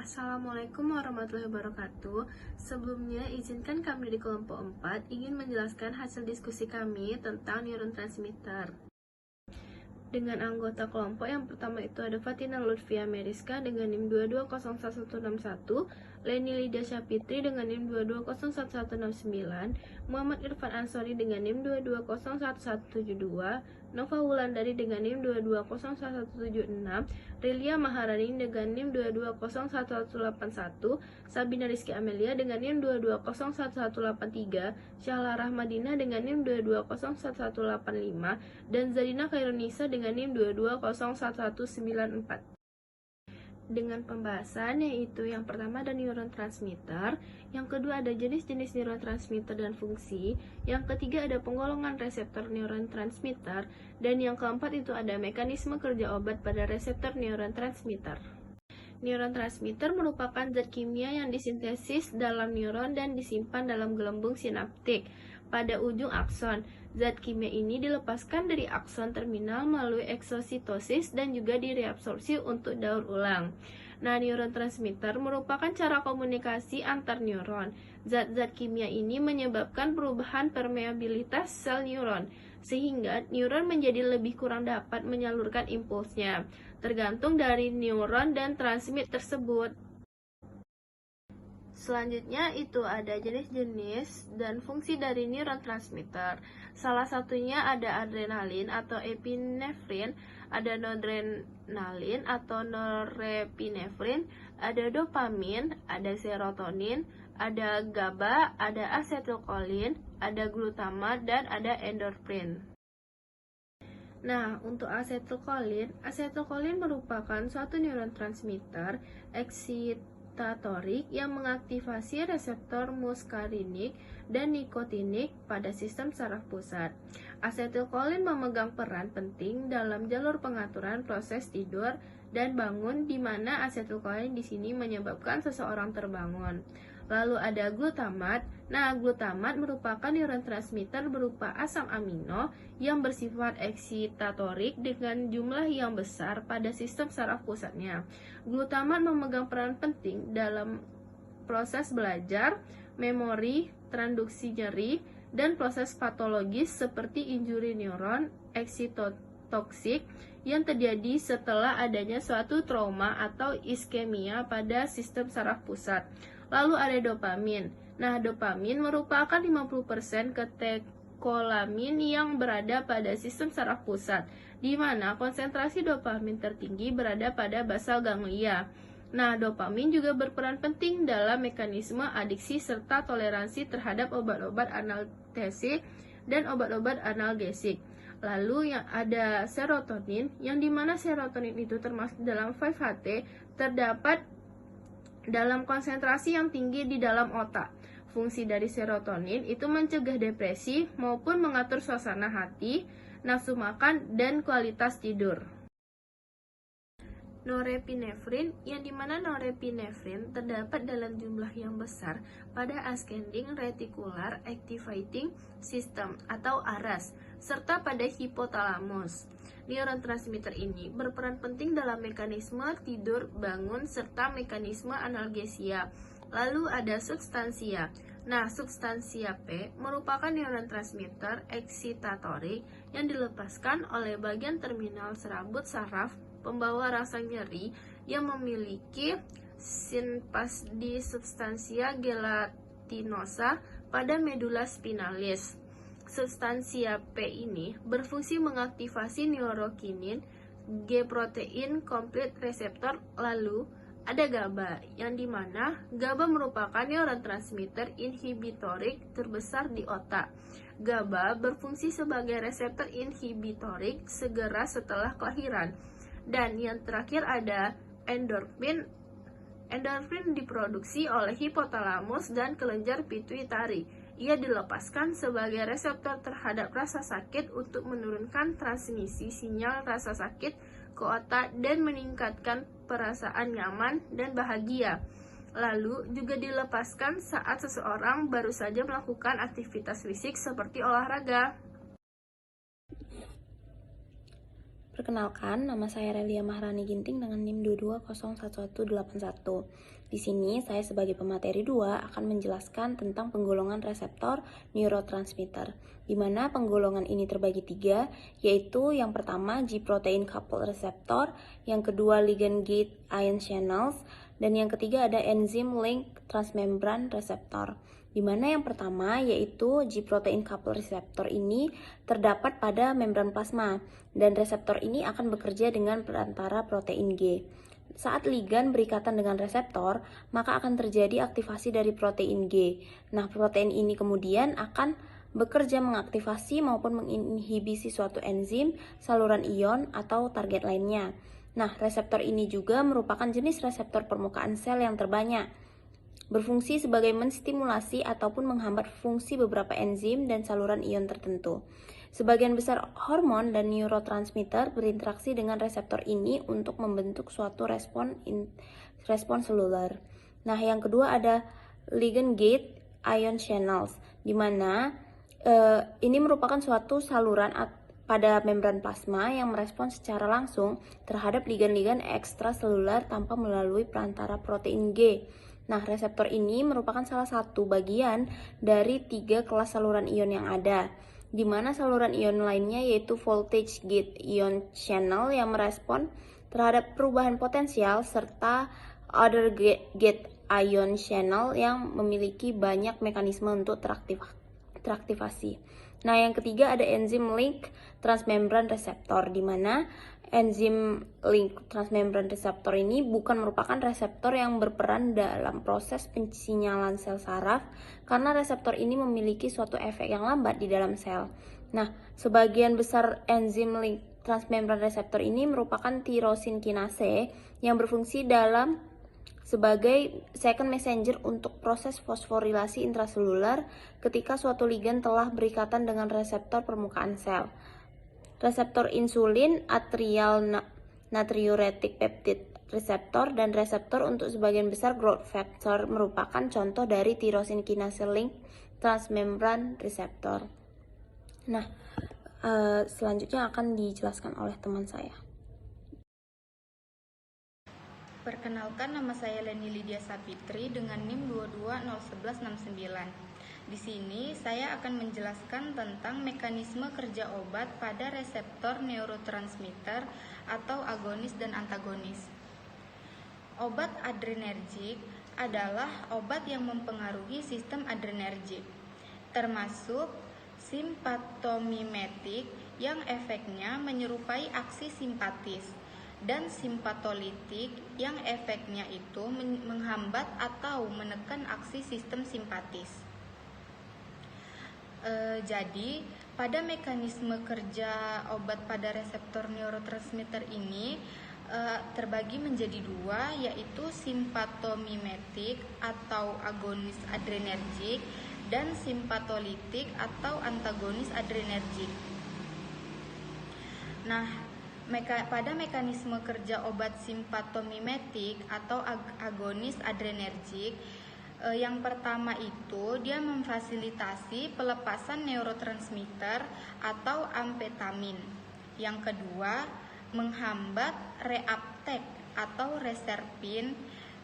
Assalamualaikum warahmatullahi wabarakatuh. Sebelumnya, izinkan kami di kelompok 4 ingin menjelaskan hasil diskusi kami tentang neurotransmitter. Dengan anggota kelompok yang pertama itu ada Fatina Lutfia Meriska dengan NIM 22011161, Leni Lydia Syafitri dengan NIM 22011169, Muhammad Irfan Ansori dengan NIM 22011172, Nova Wulandari dengan NIM 22011176, Rilia Maharani dengan NIM 22011181, Sabina Rizky Amelia dengan NIM 22011183, Syahla Rahmadina dengan NIM 22011185, dan Zarina Khairunisa dengan NIM 22011194. Dengan pembahasan yaitu yang pertama ada neurotransmitter, yang kedua ada jenis-jenis neurotransmitter dan fungsi, yang ketiga ada penggolongan reseptor neurotransmitter, dan yang keempat itu ada mekanisme kerja obat pada reseptor neurotransmitter. Neurotransmitter merupakan zat kimia yang disintesis dalam neuron dan disimpan dalam gelembung sinaptik pada ujung akson. Zat kimia ini dilepaskan dari akson terminal melalui eksositosis dan juga direabsorpsi untuk daur ulang. Nah, neurotransmitter merupakan cara komunikasi antar neuron. Zat-zat kimia ini menyebabkan perubahan permeabilitas sel neuron, sehingga neuron menjadi lebih kurang dapat menyalurkan impulsnya, tergantung dari neuron dan transmit tersebut. Selanjutnya itu ada jenis-jenis dan fungsi dari neurotransmitter. Salah satunya ada adrenalin atau epinefrin, ada noradrenalin atau norepinefrin, ada dopamin, ada serotonin, ada GABA, ada asetilkolin, ada glutamat, dan ada endorfin. Nah, untuk asetilkolin merupakan suatu neurotransmitter eksitatorik yang mengaktifasi reseptor muskarinik dan nikotinik pada sistem saraf pusat. Asetilkolin memegang peran penting dalam jalur pengaturan proses tidur dan bangun, di mana asetilkolin di sini menyebabkan seseorang terbangun. Lalu ada glutamat. Nah, glutamat merupakan neurotransmitter berupa asam amino yang bersifat eksitatorik dengan jumlah yang besar pada sistem saraf pusatnya. Glutamat memegang peran penting dalam proses belajar, memori, transduksi nyeri, dan proses patologis seperti injuri neuron eksitotoksik yang terjadi setelah adanya suatu trauma atau iskemia pada sistem saraf pusat. Lalu ada dopamin. Nah, dopamin merupakan 50% katekolamin yang berada pada sistem saraf pusat, di mana konsentrasi dopamin tertinggi berada pada basal ganglia. Nah, dopamin juga berperan penting dalam mekanisme adiksi serta toleransi terhadap obat-obat analgesik dan obat-obat analgesik. Lalu yang ada serotonin, yang dimana serotonin itu termasuk dalam 5-HT, terdapat dalam konsentrasi yang tinggi di dalam otak. Fungsi dari serotonin itu mencegah depresi maupun mengatur suasana hati, nafsu makan, dan kualitas tidur. Norepinefrin, yang dimana norepinefrin terdapat dalam jumlah yang besar pada ascending reticular activating system atau ARAS, serta pada hipotalamus. Neurotransmitter ini berperan penting dalam mekanisme tidur, bangun, serta mekanisme analgesia. Lalu ada substansia. Nah, substansia P merupakan neurotransmitter eksitatorik yang dilepaskan oleh bagian terminal serabut saraf pembawa rasa nyeri yang memiliki sinpas di substansia gelatinosa pada medula spinalis. Substansia P ini berfungsi mengaktifasi neurokinin G-protein complete receptor. Lalu ada GABA, yang dimana GABA merupakan neurotransmitter inhibitorik terbesar di otak. GABA berfungsi sebagai reseptor inhibitorik segera setelah kelahiran. Dan yang terakhir ada endorfin. Endorfin diproduksi oleh hipotalamus dan kelenjar pituitari. Ia dilepaskan sebagai reseptor terhadap rasa sakit untuk menurunkan transmisi sinyal rasa sakit ke otak dan meningkatkan perasaan nyaman dan bahagia. Lalu juga dilepaskan saat seseorang baru saja melakukan aktivitas fisik seperti olahraga. Perkenalkan, nama saya Relia Maharani Ginting dengan NIM 22011181. Di sini, saya sebagai pemateri 2 akan menjelaskan tentang penggolongan reseptor neurotransmitter, di mana penggolongan ini terbagi 3, yaitu yang pertama G-protein coupled receptor, yang kedua ligand gate ion channels, dan yang ketiga ada enzim link transmembran receptor. Di mana yang pertama yaitu G-protein coupled receptor ini terdapat pada membran plasma dan reseptor ini akan bekerja dengan perantara protein G. Saat ligand berikatan dengan reseptor, maka akan terjadi aktivasi dari protein G. Nah, protein ini kemudian akan bekerja mengaktifasi maupun menginhibisi suatu enzim, saluran ion, atau target lainnya. Nah, reseptor ini juga merupakan jenis reseptor permukaan sel yang terbanyak, berfungsi sebagai menstimulasi ataupun menghambat fungsi beberapa enzim dan saluran ion tertentu. Sebagian besar hormon dan neurotransmitter berinteraksi dengan reseptor ini untuk membentuk suatu respon seluler. Nah, yang kedua ada ligand gate ion channels, di mana ini merupakan suatu saluran pada membran plasma yang merespons secara langsung terhadap ligand-ligand ekstraseluler tanpa melalui perantara protein G. Nah, reseptor ini merupakan salah satu bagian dari 3 kelas saluran ion yang ada, di mana saluran ion lainnya yaitu voltage gate ion channel yang merespon terhadap perubahan potensial serta other gate ion channel yang memiliki banyak mekanisme untuk teraktivasi. Nah, yang ketiga ada enzim link transmembran receptor, di mana enzim link transmembran reseptor ini bukan merupakan reseptor yang berperan dalam proses pensinyalan sel saraf karena reseptor ini memiliki suatu efek yang lambat di dalam sel. Nah, sebagian besar enzim link transmembran reseptor ini merupakan tirosin kinase yang berfungsi sebagai second messenger untuk proses fosforilasi intraseluler ketika suatu ligand telah berikatan dengan reseptor permukaan sel. Reseptor insulin, atrial natriuretic peptide reseptor, dan reseptor untuk sebagian besar growth factor merupakan contoh dari tirosin kinase link transmembran reseptor. Nah, selanjutnya akan dijelaskan oleh teman saya. Perkenalkan, nama saya Leni Lydia Sapitri dengan NIM 22011169. Di sini saya akan menjelaskan tentang mekanisme kerja obat pada reseptor neurotransmitter atau agonis dan antagonis. Obat adrenergik adalah obat yang mempengaruhi sistem adrenergik, termasuk simpatomimetik yang efeknya menyerupai aksi simpatis, dan simpatolitik yang efeknya itu menghambat atau menekan aksi sistem simpatis. Jadi, pada mekanisme kerja obat pada reseptor neurotransmitter ini terbagi menjadi 2, yaitu simpatomimetik atau agonis adrenergik dan simpatolitik atau antagonis adrenergik. Nah, pada mekanisme kerja obat simpatomimetik atau agonis adrenergik, yang pertama itu dia memfasilitasi pelepasan neurotransmitter atau amfetamin. Yang kedua, menghambat reuptake atau reserpin,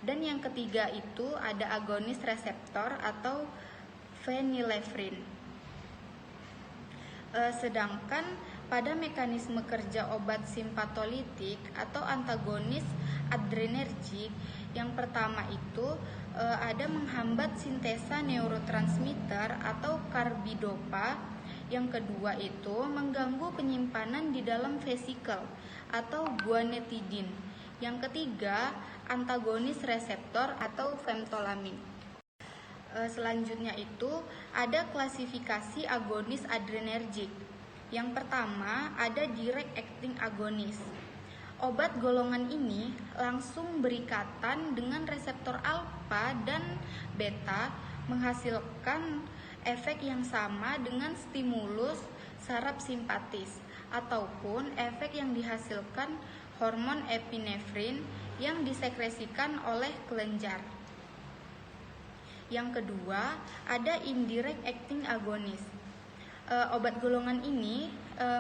dan yang ketiga itu ada agonis reseptor atau phenylephrine. Sedangkan pada mekanisme kerja obat simpatolitik atau antagonis adrenergik, yang pertama itu ada menghambat sintesa neurotransmitter atau karbidopa. Yang kedua itu mengganggu penyimpanan di dalam vesikel atau guanetidin. Yang ketiga, antagonis reseptor atau femtolamin. Selanjutnya itu ada klasifikasi agonis adrenergik. Yang pertama ada direct acting agonis. Obat golongan ini langsung berikatan dengan reseptor alfa dan beta, menghasilkan efek yang sama dengan stimulus saraf simpatis ataupun efek yang dihasilkan hormon epinefrin yang disekresikan oleh kelenjar. Yang kedua, ada indirect acting agonis. Obat golongan ini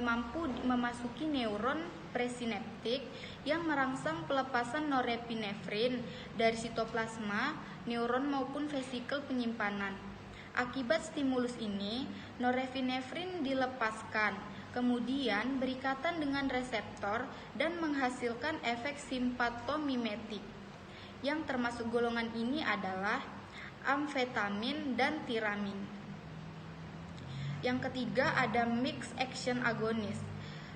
mampu memasuki neuron presinaptik yang merangsang pelepasan norepinefrin dari sitoplasma, neuron maupun vesikel penyimpanan. Akibat stimulus ini, norepinefrin dilepaskan, kemudian berikatan dengan reseptor dan menghasilkan efek simpatomimetik. Yang termasuk golongan ini adalah amfetamin dan tiramin. Yang ketiga ada mixed action agonis.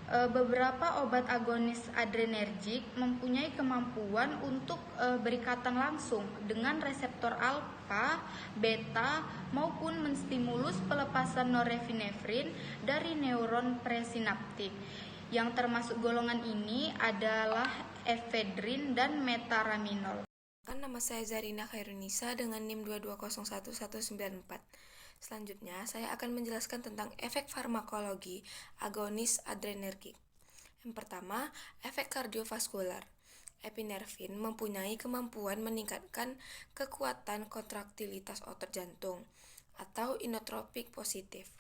Beberapa obat agonis adrenergik mempunyai kemampuan untuk berikatan langsung dengan reseptor alfa, beta, maupun menstimulus pelepasan norepinefrin dari neuron presinaptik. Yang termasuk golongan ini adalah efedrin dan metaraminol. Nama saya Zarina Khairunisa dengan NIM 2201194. Selanjutnya, saya akan menjelaskan tentang efek farmakologi agonis adrenergik. Yang pertama, efek kardiovaskular. Epinefrin mempunyai kemampuan meningkatkan kekuatan kontraktilitas otot jantung atau inotropik positif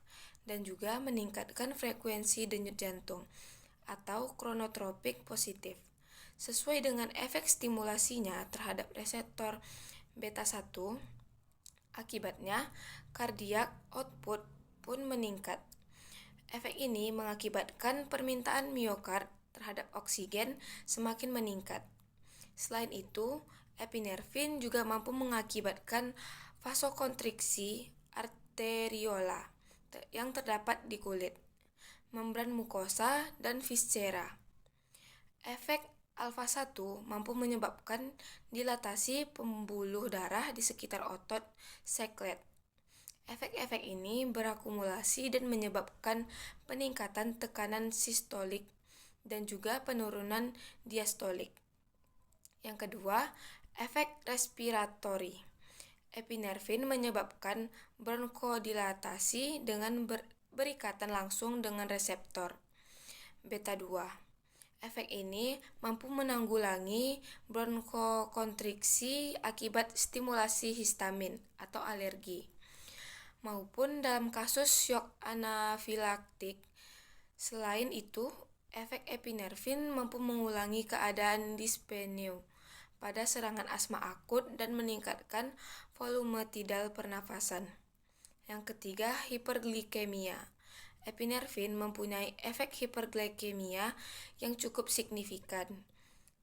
dan juga meningkatkan frekuensi denyut jantung atau kronotropik positif. Sesuai dengan efek stimulasinya terhadap reseptor beta 1, akibatnya cardiac output pun meningkat. Efek ini mengakibatkan permintaan miokard terhadap oksigen semakin meningkat. Selain itu, epinefrin juga mampu mengakibatkan vasokonstriksi arteriola yang terdapat di kulit, membran mukosa, dan viscera. Efek alfa 1 mampu menyebabkan dilatasi pembuluh darah di sekitar otot seklet. Efek-efek ini berakumulasi dan menyebabkan peningkatan tekanan sistolik dan juga penurunan diastolik. Yang kedua, efek respiratori. Epinefrin menyebabkan bronkodilatasi dengan berikatan langsung dengan reseptor beta 2. Efek ini mampu menanggulangi bronkokonstriksi akibat stimulasi histamin atau alergi, maupun dalam kasus syok anafilaktik. Selain itu, efek epinefrin mampu mengulangi keadaan dyspnea pada serangan asma akut dan meningkatkan volume tidal pernafasan. Yang ketiga, hiperglikemia. Epinefrin mempunyai efek hiperglikemia yang cukup signifikan,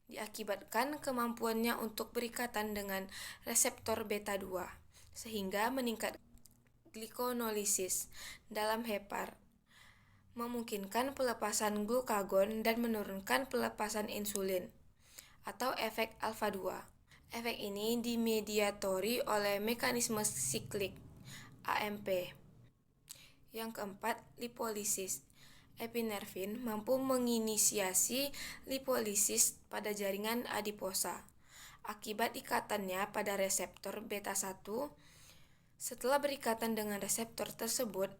diakibatkan kemampuannya untuk berikatan dengan reseptor beta 2, sehingga meningkat glikonolisis dalam hepar, memungkinkan pelepasan glukagon dan menurunkan pelepasan insulin, atau efek alfa 2. Efek ini dimediatori oleh mekanisme siklik AMP. Yang keempat, lipolisis. Epinefrin mampu menginisiasi lipolisis pada jaringan adiposa akibat ikatannya pada reseptor beta 1. Setelah berikatan dengan reseptor tersebut,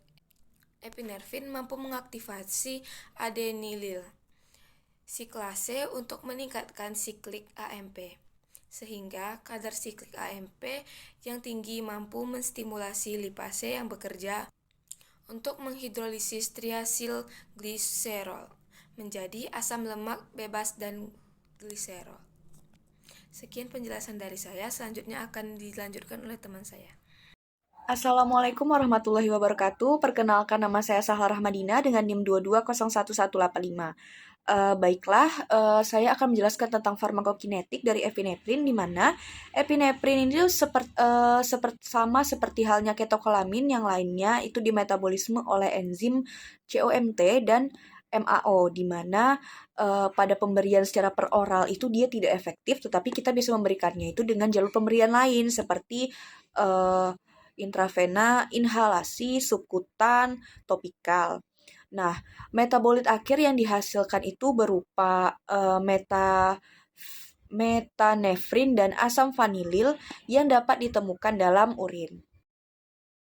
epinefrin mampu mengaktifasi adenilil siklase untuk meningkatkan siklik AMP, sehingga kadar siklik AMP yang tinggi mampu menstimulasi lipase yang bekerja untuk menghidrolisis triasil gliserol menjadi asam lemak bebas dan gliserol. Sekian penjelasan dari saya, selanjutnya akan dilanjutkan oleh teman saya. Assalamualaikum warahmatullahi wabarakatuh. Perkenalkan, nama saya Sahla Rahmadina dengan NIM 2201185. Baiklah, saya akan menjelaskan tentang farmakokinetik dari epinefrin, di mana epinefrin ini sama seperti halnya ketokolamin yang lainnya, itu dimetabolisme oleh enzim COMT dan MAO, di mana pada pemberian secara peroral itu dia tidak efektif, tetapi kita bisa memberikannya itu dengan jalur pemberian lain seperti intravena, inhalasi, subkutan, topikal. Nah, metabolit akhir yang dihasilkan itu berupa metanefrin dan asam vanilil yang dapat ditemukan dalam urin.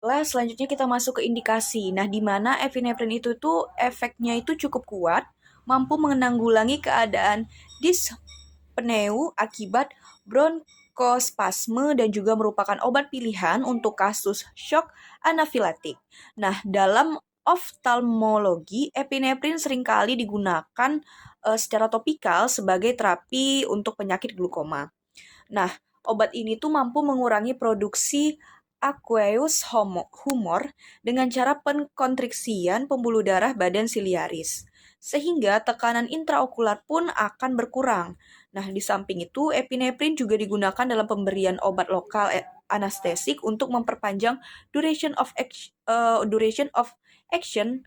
Selanjutnya kita masuk ke indikasi. Nah, di mana epinefrin itu tuh efeknya itu cukup kuat, mampu menanggulangi keadaan dyspneu akibat bronkospasme dan juga merupakan obat pilihan untuk kasus shock anafilaktik. Nah, dalam oftalmologi, epinefrin seringkali digunakan secara topikal sebagai terapi untuk penyakit glaukoma. Nah, obat ini tuh mampu mengurangi produksi aqueous humor dengan cara pengkontriksian pembuluh darah badan siliaris, sehingga tekanan intraokular pun akan berkurang. Nah, di samping itu, epinefrin juga digunakan dalam pemberian obat lokal anestesik untuk memperpanjang duration of action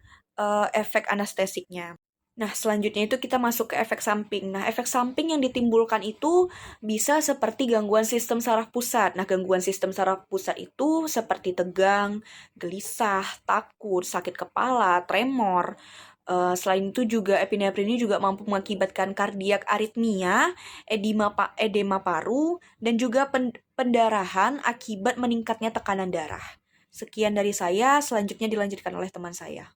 efek anestesiknya. Nah, selanjutnya itu kita masuk ke efek samping. Nah, efek samping yang ditimbulkan itu bisa seperti gangguan sistem saraf pusat. Nah, gangguan sistem saraf pusat itu seperti tegang, gelisah, takut, sakit kepala, tremor. Selain itu juga epinefrin ini juga mampu mengakibatkan kardiak aritmia, edema paru, dan juga pendarahan akibat meningkatnya tekanan darah. Sekian dari saya, selanjutnya dilanjutkan oleh teman saya.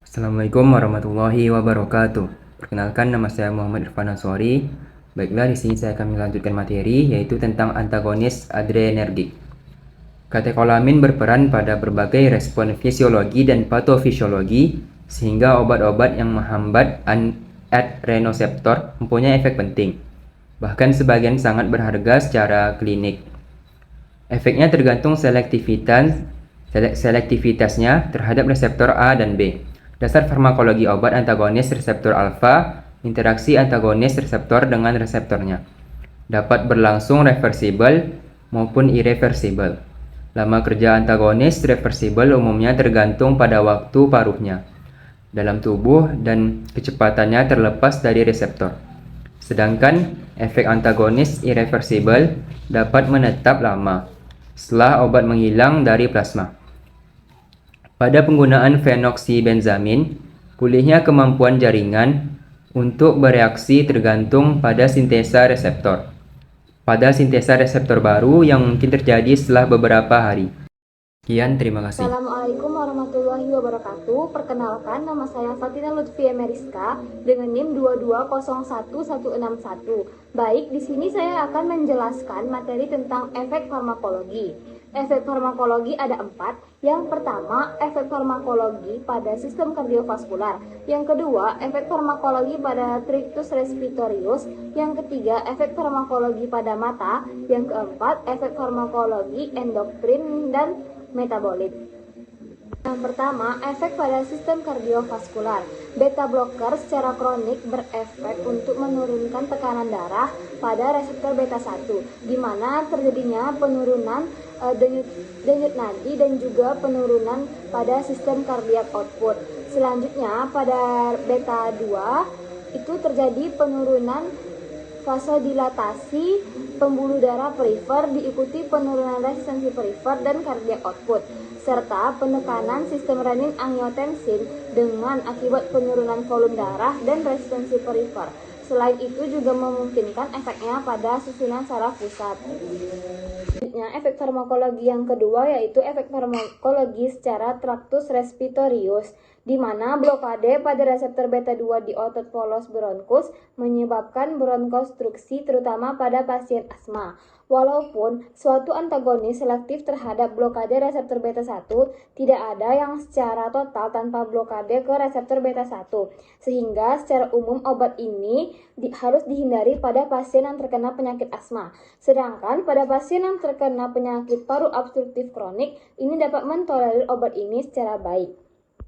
Assalamualaikum warahmatullahi wabarakatuh. Perkenalkan, nama saya Muhammad Irfan Ansori. Baiklah, di sini saya akan melanjutkan materi yaitu tentang antagonis adrenergik. Katekolamin berperan pada berbagai respon fisiologi dan patofisiologi sehingga obat-obat yang menghambat adrenoseptor mempunyai efek penting. Bahkan sebagian sangat berharga secara klinik. Efeknya tergantung selektivitasnya terhadap reseptor A dan B. Dasar farmakologi obat antagonis reseptor alfa, interaksi antagonis reseptor dengan reseptornya. Dapat berlangsung reversibel maupun irreversibel. Lama kerja antagonis reversibel umumnya tergantung pada waktu paruhnya dalam tubuh dan kecepatannya terlepas dari reseptor. Sedangkan efek antagonis irreversibel dapat menetap lama setelah obat menghilang dari plasma. Pada penggunaan fenoksibenzamin, pulihnya kemampuan jaringan untuk bereaksi tergantung pada sintesa reseptor. Pada sintesa reseptor baru yang mungkin terjadi setelah beberapa hari. Sekian, terima kasih. Assalamualaikum warahmatullahi wabarakatuh. Perkenalkan, nama saya Fatina Lutfia Meriska dengan NIM 2201161. Baik, di sini saya akan menjelaskan materi tentang efek farmakologi. Efek farmakologi ada 4. Yang pertama, efek farmakologi pada sistem kardiovaskular. Yang kedua, efek farmakologi pada trictus respiratorius. Yang ketiga, efek farmakologi pada mata. Yang keempat, efek farmakologi endokrin dan metabolit. Yang pertama, efek pada sistem kardiovaskular. Beta blocker secara kronik berefek untuk menurunkan tekanan darah pada reseptor beta 1, di mana terjadinya penurunan denyut nadi dan juga penurunan pada sistem kardiak output. Selanjutnya, pada beta 2 itu terjadi penurunan vasodilatasi pembuluh darah perifer diikuti penurunan resistensi perifer dan kardiak output, serta penekanan sistem renin-angiotensin dengan akibat penurunan volume darah dan resistensi perifer. Selain itu juga memungkinkan efeknya pada susunan saraf pusat. Selanjutnya, efek farmakologi yang kedua yaitu efek farmakologi secara tractus respiratorius, di mana blokade pada reseptor beta 2 di otot polos bronkus menyebabkan bronkostruksi terutama pada pasien asma. Walaupun suatu antagonis selektif terhadap blokade reseptor beta 1, tidak ada yang secara total tanpa blokade ke reseptor beta 1, sehingga secara umum obat ini harus dihindari pada pasien yang terkena penyakit asma. Sedangkan pada pasien yang terkena penyakit paru obstruktif kronik, ini dapat mentolerir obat ini secara baik.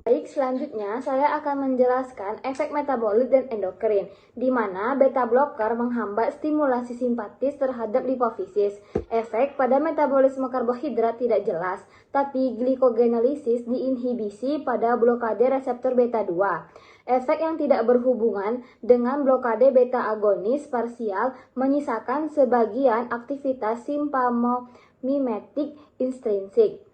Baik, selanjutnya saya akan menjelaskan efek metabolit dan endokrin, di mana beta blocker menghambat stimulasi simpatis terhadap lipofisis. Efek pada metabolisme karbohidrat tidak jelas, tapi glikogenolisis diinhibisi pada blokade reseptor beta 2. Efek yang tidak berhubungan dengan blokade beta agonis parsial menyisakan sebagian aktivitas simpamomimetik intrinsik.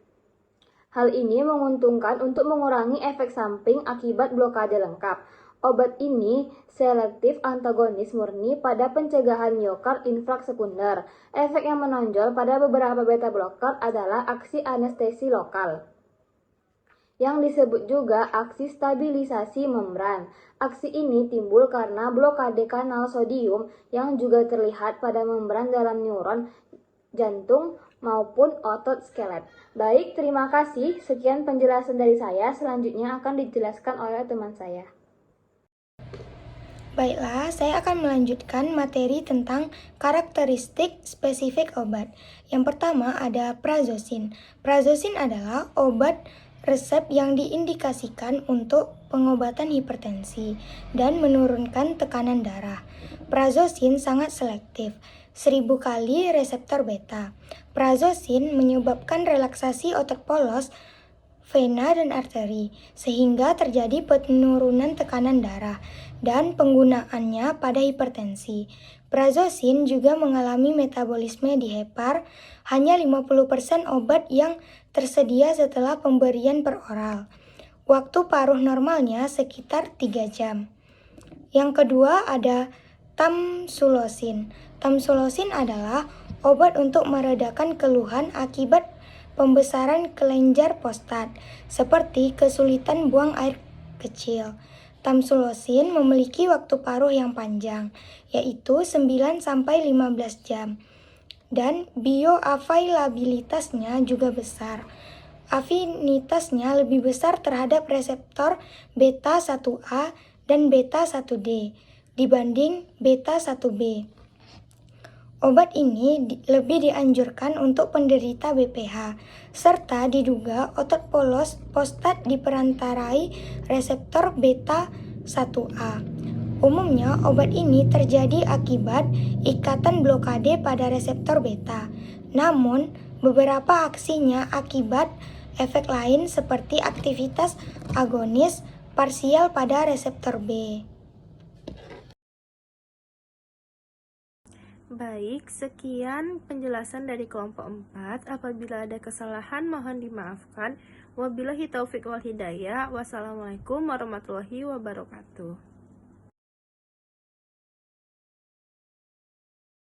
Hal ini menguntungkan untuk mengurangi efek samping akibat blokade lengkap. Obat ini selektif antagonis murni pada pencegahan miokard infark sekunder. Efek yang menonjol pada beberapa beta blocker adalah aksi anestesi lokal, yang disebut juga aksi stabilisasi membran. Aksi ini timbul karena blokade kanal sodium yang juga terlihat pada membran dalam neuron jantung, maupun otot skelet. Baik, terima kasih. Sekian penjelasan dari saya. Selanjutnya akan dijelaskan oleh teman saya. Baiklah, saya akan melanjutkan materi tentang karakteristik spesifik obat. Yang pertama ada prazosin. Prazosin adalah obat resep yang diindikasikan untuk pengobatan hipertensi dan menurunkan tekanan darah. Prazosin sangat selektif, 1000 kali reseptor beta. Prazosin menyebabkan relaksasi otot polos, vena dan arteri, sehingga terjadi penurunan tekanan darah dan penggunaannya pada hipertensi. Prazosin juga mengalami metabolisme di hepar, hanya 50% obat yang tersedia setelah pemberian per oral. Waktu paruh normalnya sekitar 3 jam. Yang kedua ada tamsulosin. Tamsulosin adalah obat untuk meredakan keluhan akibat pembesaran kelenjar prostat, seperti kesulitan buang air kecil. Tamsulosin memiliki waktu paruh yang panjang, yaitu 9-15 jam, dan bioavailabilitasnya juga besar. Afinitasnya lebih besar terhadap reseptor beta 1A dan beta 1D dibanding beta 1B. Obat ini lebih dianjurkan untuk penderita BPH, serta diduga otot polos prostat diperantarai reseptor beta 1A. Umumnya, obat ini terjadi akibat ikatan blokade pada reseptor beta. Namun, beberapa aksinya akibat efek lain seperti aktivitas agonis parsial pada reseptor B. Baik, sekian penjelasan dari kelompok 4. Apabila ada kesalahan mohon dimaafkan. Wabillahi taufik wal hidayah. Wassalamualaikum warahmatullahi wabarakatuh.